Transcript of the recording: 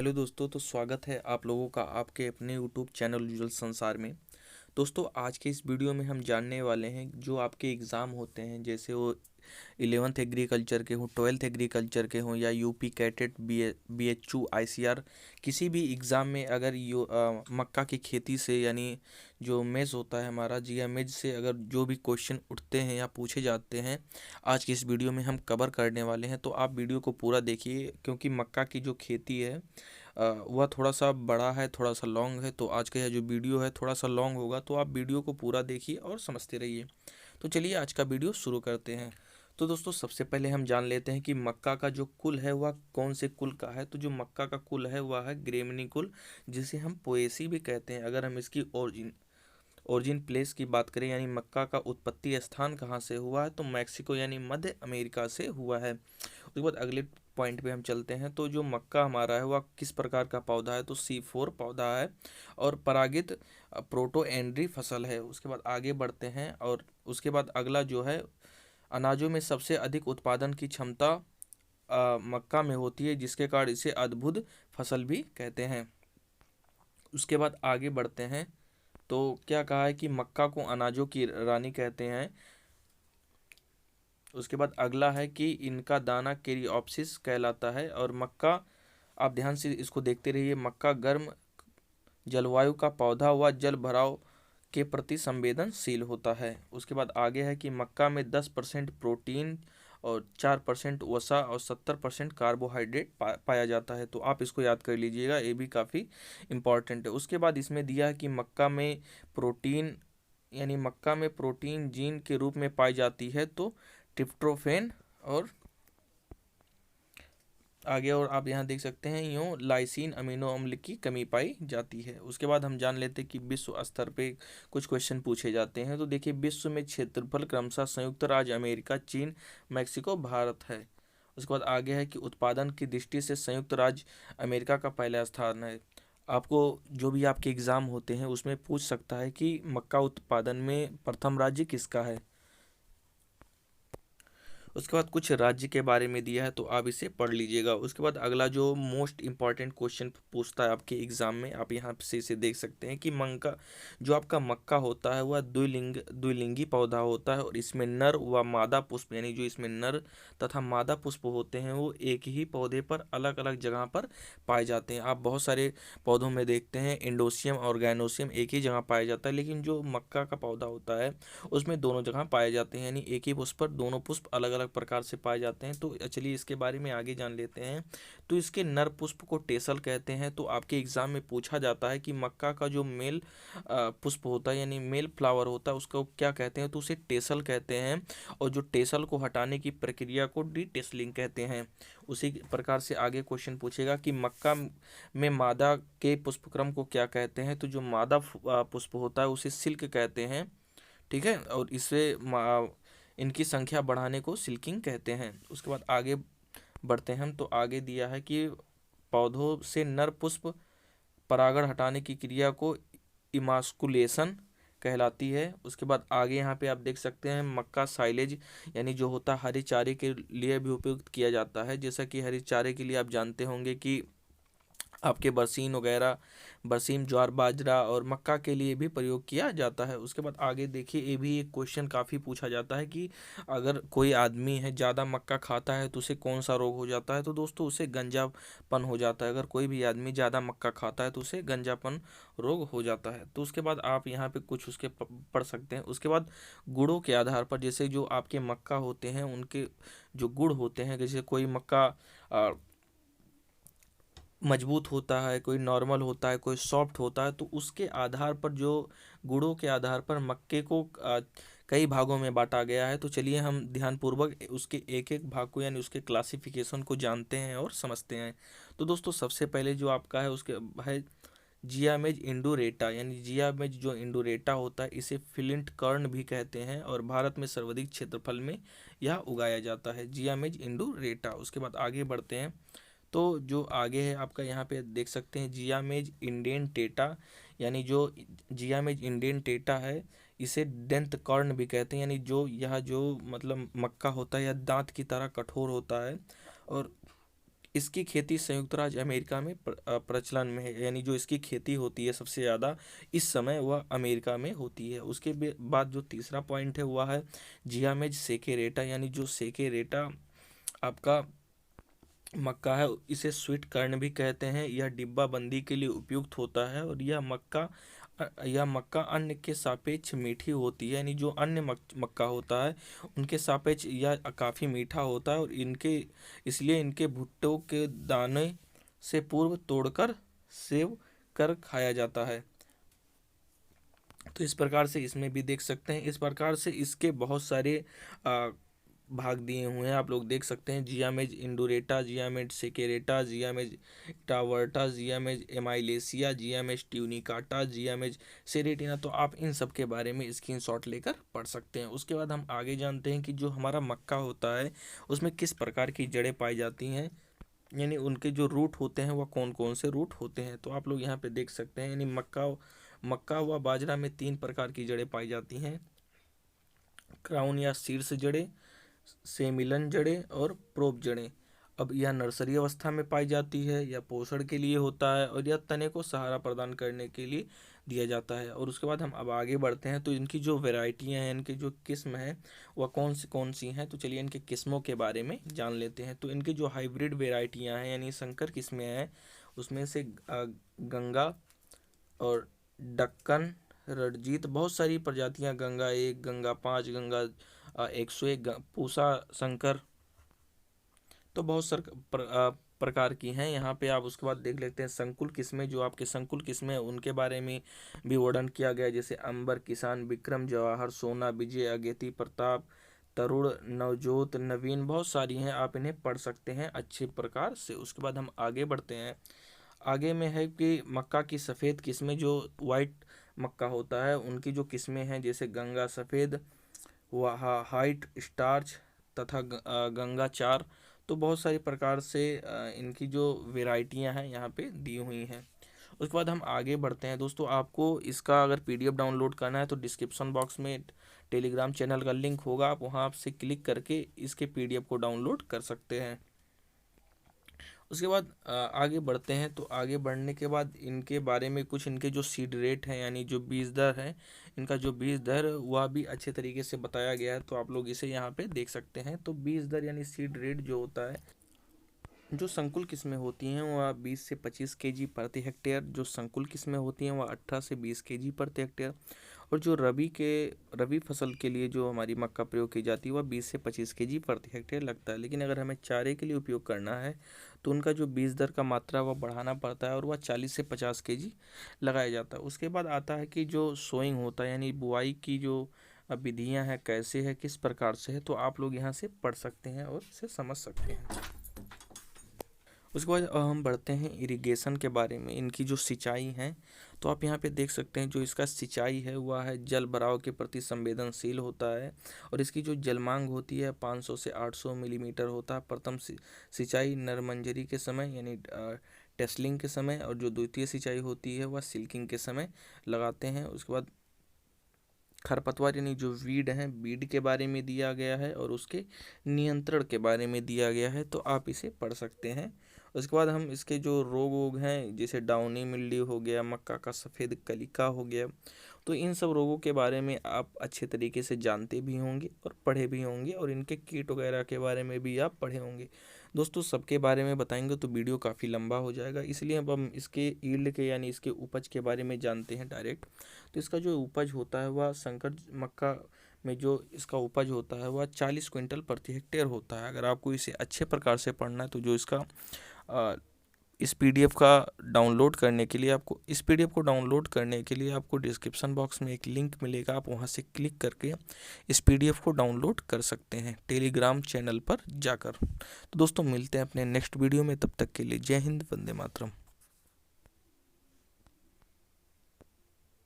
Hello दोस्तों, तो स्वागत है आप लोगों का आपके अपने यूट्यूब चैनल यूजुअल संसार में। दोस्तों, आज के इस वीडियो में हम जानने वाले हैं जो आपके एग्ज़ाम होते हैं, जैसे वो 11th एग्रीकल्चर के हों, 12th एग्रीकल्चर के हों, या यूपी कैटेट BHU ICR, किसी भी एग्ज़ाम में अगर मक्का की खेती से यानी जो मेज़ होता है हमारा जिया मेज से अगर जो भी क्वेश्चन उठते हैं या पूछे जाते हैं, आज की इस वीडियो में हम कवर करने वाले हैं। तो आप वीडियो को पूरा देखिए, क्योंकि मक्का की जो खेती है वह थोड़ा सा बड़ा है, थोड़ा सा लॉन्ग है। तो आज का यह जो वीडियो है थोड़ा सा लॉन्ग होगा, तो आप वीडियो को पूरा देखिए और समझते रहिए। तो चलिए आज का वीडियो शुरू करते हैं। तो दोस्तों, सबसे पहले हम जान लेते हैं कि मक्का का जो कुल है वह कौन से कुल का है। तो जो मक्का का कुल है वह है ग्रेमनी कुल, जिसे हम पोएसी भी कहते हैं। अगर हम इसकी ओरिजिन प्लेस की बात करें, यानी मक्का का उत्पत्ति स्थान कहाँ से हुआ है, तो मैक्सिको यानी मध्य अमेरिका से हुआ है। उसके बाद अगले पॉइंट पे हम चलते हैं। तो जो मक्का हमारा है वह किस प्रकार का पौधा है, तो C4 पौधा है और परागित प्रोटोएंड्री फसल है। उसके बाद आगे बढ़ते हैं और उसके बाद अगला जो है, अनाजों में सबसे अधिक उत्पादन की क्षमता मक्का में होती है, जिसके कारण इसे अद्भुत फसल भी कहते हैं। उसके बाद आगे बढ़ते हैं। तो क्या कहा है कि मक्का को अनाजों की रानी कहते हैं। उसके बाद अगला है कि इनका दाना केरियोप्सिस कहलाता है। और मक्का, आप ध्यान से इसको देखते रहिए, मक्का गर्म जलवायु का पौधा व जल भराव के प्रति संवेदनशील होता है। उसके बाद आगे है कि मक्का में 10% प्रोटीन और 4% वसा और 70% कार्बोहाइड्रेट पाया जाता है। तो आप इसको याद कर लीजिएगा, ये भी काफ़ी इम्पॉर्टेंट है। उसके बाद इसमें दिया है कि मक्का में प्रोटीन, यानी मक्का में प्रोटीन जीन के रूप में पाई जाती है, तो ट्रिप्टोफेन और आगे, और आप यहाँ देख सकते हैं यूँ लाइसिन अमीनो अम्ल की कमी पाई जाती है। उसके बाद हम जान लेते हैं कि विश्व स्तर पे कुछ क्वेश्चन पूछे जाते हैं। तो देखिए, विश्व में क्षेत्रफल क्रमशः संयुक्त राज्य अमेरिका, चीन, मैक्सिको, भारत है। उसके बाद आगे है कि उत्पादन की दृष्टि से संयुक्त राज्य अमेरिका का पहला स्थान है। आपको जो भी आपके एग्ज़ाम होते हैं उसमें पूछ सकता है कि मक्का उत्पादन में प्रथम राज्य किसका है। उसके बाद कुछ राज्य के बारे में दिया है, तो आप इसे पढ़ लीजिएगा। उसके बाद अगला जो मोस्ट इंपॉर्टेंट क्वेश्चन पूछता है आपके एग्जाम में, आप यहाँ से इसे देख सकते हैं कि मक्का, जो आपका मक्का होता है वह द्विलिंगी पौधा होता है, और इसमें नर व मादा पुष्प, यानी जो इसमें नर तथा मादा पुष्प होते हैं वो एक ही पौधे पर अलग अलग जगह पर पाए जाते हैं। आप बहुत सारे पौधों में देखते हैं इंडोसियम और गैनोसियम एक ही जगह पाया जाता है, लेकिन जो मक्का का पौधा होता है उसमें दोनों जगह पाए जाते हैं, यानी एक ही पुष्प पर दोनों पुष्प अलग अलग प्रकार से पाए जाते हैं। तो चलिए इसके बारे में आगे जान लेते हैं। तो इसके नर पुष्प को टेसल कहते हैं। तो आपके एग्जाम में पूछा जाता है कि मक्का का जो मेल पुष्प होता है, यानी मेल फ्लावर होता है, उसको क्या कहते हैं, तो उसे टेसल कहते हैं। और जो टेसल को हटाने की प्रक्रिया को टेसलिंग कहते हैं। उसी प्रकार से आगे क्वेश्चन पूछेगा कि मक्का में मादा के पुष्पक्रम को क्या कहते हैं, तो जो मादा पुष्प होता है उसे सिल्क कहते हैं। ठीक है, और इससे इनकी संख्या बढ़ाने को सिल्किंग कहते हैं। उसके बाद आगे बढ़ते हैं हम। तो आगे दिया है कि पौधों से नर पुष्प परागण हटाने की क्रिया को इमास्कुलेशन कहलाती है। उसके बाद आगे यहाँ पे आप देख सकते हैं मक्का साइलेज, यानी जो होता है हरे चारे के लिए भी उपयुक्त किया जाता है। जैसा कि हरे चारे के लिए आप जानते होंगे कि आपके बरसीन वगैरह, बरसीम, ज्वार, बाजरा और मक्का के लिए भी प्रयोग किया जाता है। उसके बाद आगे देखिए, ये भी एक क्वेश्चन काफ़ी पूछा जाता है कि अगर कोई आदमी है ज़्यादा मक्का खाता है तो उसे कौन सा रोग हो जाता है, तो दोस्तों उसे गंजापन हो जाता है। अगर कोई भी आदमी ज़्यादा मक्का खाता है तो उसे गंजापन रोग हो जाता है। तो उसके बाद आप यहाँ पे कुछ उसके पढ़ सकते हैं। उसके बाद गुणों के आधार पर, जैसे जो आपके मक्का होते हैं उनके जो गुण होते हैं, जैसे कोई मक्का मजबूत होता है, कोई नॉर्मल होता है, कोई सॉफ्ट होता है, तो उसके आधार पर, जो गुणों के आधार पर मक्के को कई भागों में बांटा गया है। तो चलिए हम ध्यानपूर्वक उसके एक एक भाग को, यानी उसके क्लासिफिकेशन को जानते हैं और समझते हैं। तो दोस्तों, सबसे पहले जो आपका है उसके है जियामेज इंडोरेटा, यानी जियामेज जो इंडोरेटा होता है इसे फ्लिंट कर्ण भी कहते हैं, और भारत में सर्वाधिक क्षेत्रफल में यह उगाया जाता है, जियामेज इंडोरेटा। उसके बाद आगे बढ़ते हैं। तो जो आगे है आपका, यहाँ पे देख सकते हैं जियामेज इंडेंटेटा, यानी जो जियामेज इंडेंटेटा है इसे दंत कर्ण भी कहते हैं, यानी जो यह जो मतलब मक्का होता है यह दांत की तरह कठोर होता है। और इसकी खेती संयुक्त राज्य अमेरिका में प्रचलन में है, यानी जो इसकी खेती होती है सबसे ज़्यादा इस समय वह अमेरिका में होती है। उसके बाद जो तीसरा पॉइंट है वह है जियामेज सेकेरेटा, यानी जो सेकेरेटा आपका मक्का है, इसे स्वीट कॉर्न भी कहते हैं। यह डिब्बा बंदी के लिए उपयुक्त होता है और यह मक्का अन्य के सापेक्ष मीठी होती है, यानी जो अन्य मक्का होता है उनके सापेक्ष यह काफ़ी मीठा होता है और इसलिए इनके भुट्टो के दाने से पूर्व तोड़कर सेव कर खाया जाता है। तो इस प्रकार से इसमें भी देख सकते हैं। इस प्रकार से इसके बहुत सारे भाग दिए हुए हैं, आप लोग देख सकते हैं। जियामेज इंडोरेटा, जियामेज सेकेरेटा, जियामेज टावर्टा, जियामेज एमाइलेसिया, जियामेज ट्यूनिकाटा, जियामेज सेरेटिना। तो आप इन सब के बारे में स्क्रीनशॉट लेकर पढ़ सकते हैं। उसके बाद हम आगे जानते हैं कि जो हमारा मक्का होता है उसमें किस प्रकार की जड़ें पाई जाती हैं, यानी उनके जो रूट होते हैं वह कौन कौन से रूट होते हैं। तो आप लोग यहाँ पे देख सकते हैं, यानी मक्का व बाजरा में 3 प्रकार की जड़ें पाई जाती हैं, क्राउन या शीर्ष जड़ें, सेमिलन जड़ें और प्रोप जड़ें। अब यह नर्सरी अवस्था में पाई जाती है, यह पोषण के लिए होता है और यह तने को सहारा प्रदान करने के लिए दिया जाता है। और उसके बाद हम अब आगे बढ़ते हैं, तो इनकी जो वैरायटियां हैं, इनकी जो किस्म है वह कौन सी हैं। तो चलिए इनके किस्मों के बारे में जान लेते हैं। तो इनकी जो हाइब्रिड वैरायटियां हैं यानी संकर किस्में हैं, उसमें से गंगा और दक्कन, रणजीत, बहुत सारी प्रजातियां, गंगा 1, गंगा 5, गंगा 101, पूसा संकर, तो बहुत प्रकार की हैं यहाँ पे आप। उसके बाद देख लेते हैं संकुल किस्में। जो आपके संकुल किस्में हैं उनके बारे में भी वर्णन किया गया है, जैसे अंबर, किसान, विक्रम, जवाहर, सोना, विजय, अगेती, प्रताप, तरुण, नवजोत, नवीन, बहुत सारी हैं, आप इन्हें पढ़ सकते हैं अच्छे प्रकार से। उसके बाद हम आगे बढ़ते हैं। आगे में है कि मक्का की सफ़ेद किस्में, जो वाइट मक्का होता है उनकी जो किस्में हैं, जैसे गंगा सफ़ेद, हाइट, स्टार्च तथा गंगा 4। तो बहुत सारी प्रकार से इनकी जो वेराइटियां हैं यहाँ पे दी हुई हैं। उसके बाद हम आगे बढ़ते हैं। दोस्तों आपको इसका अगर PDF डाउनलोड करना है तो डिस्क्रिप्शन बॉक्स में टेलीग्राम चैनल का लिंक होगा, आप वहाँ से क्लिक करके इसके PDF को डाउनलोड कर सकते हैं। उसके बाद आगे बढ़ते हैं। तो आगे बढ़ने के बाद इनके बारे में कुछ इनके जो सीड रेट हैं, यानी जो बीज दर है, इनका जो बीज दर वह भी अच्छे तरीके से बताया गया है, तो आप लोग इसे यहाँ पे देख सकते हैं। तो बीज दर यानी सीड रेट जो होता है, जो संकुल किस्में होती हैं वह 20 से 25 kg प्रति हेक्टेयर, जो संकुल किस्में होती हैं वह 18 से 20 kg प्रति हेक्टेयर, और जो रबी फसल के लिए जो हमारी मक्का प्रयोग की जाती है वह 20 से 25 kg प्रति हेक्टेयर लगता है। लेकिन अगर हमें चारे के लिए उपयोग करना है तो उनका जो बीज दर का मात्रा वह बढ़ाना पड़ता है और वह 40 से 50 kg लगाया जाता है। उसके बाद आता है कि जो सोइंग होता है, यानी बुआई की जो विधियाँ हैं, कैसे है, किस प्रकार से है, तो आप लोग यहाँ से पढ़ सकते हैं और इसे समझ सकते हैं। उसके बाद हम बढ़ते हैं इरिगेशन के बारे में। इनकी जो सिंचाई है, तो आप यहाँ पे देख सकते हैं जो इसका सिंचाई है वह है जल भराव के प्रति संवेदनशील होता है और इसकी जो जल मांग होती है 500 से 800 मिलीमीटर होता है। प्रथम सिंचाई नरमंजरी के समय यानी टेस्लिंग के समय, और जो द्वितीय सिंचाई होती है वह सिल्किंग के समय लगाते हैं। उसके बाद खरपतवार यानी जो वीड के बारे में दिया गया है और उसके नियंत्रण के बारे में दिया गया है, तो आप इसे पढ़ सकते हैं। उसके बाद हम इसके जो रोग हैं, जैसे डाउनी मिल्ड्यू हो गया, मक्का का सफ़ेद कलिका हो गया, तो इन सब रोगों के बारे में आप अच्छे तरीके से जानते भी होंगे और पढ़े भी होंगे, और इनके कीट वगैरह के बारे में भी आप पढ़े होंगे। दोस्तों सबके बारे में बताएंगे तो वीडियो काफ़ी लंबा हो जाएगा, इसलिए अब हम इसके ईल्ड के यानी इसके उपज के बारे में जानते हैं डायरेक्ट। तो इसका जो उपज होता है वह संकर मक्का में जो इसका उपज होता है वह 40 क्विंटल प्रति हेक्टेयर होता है। अगर आपको इसे अच्छे प्रकार से पढ़ना है तो जो इसका इस PDF का डाउनलोड करने के लिए आपको डिस्क्रिप्शन बॉक्स में एक लिंक मिलेगा, आप वहां से क्लिक करके इस PDF को डाउनलोड कर सकते हैं टेलीग्राम चैनल पर जाकर। तो दोस्तों मिलते हैं अपने नेक्स्ट वीडियो में, तब तक के लिए जय हिंद, वंदे मातरम।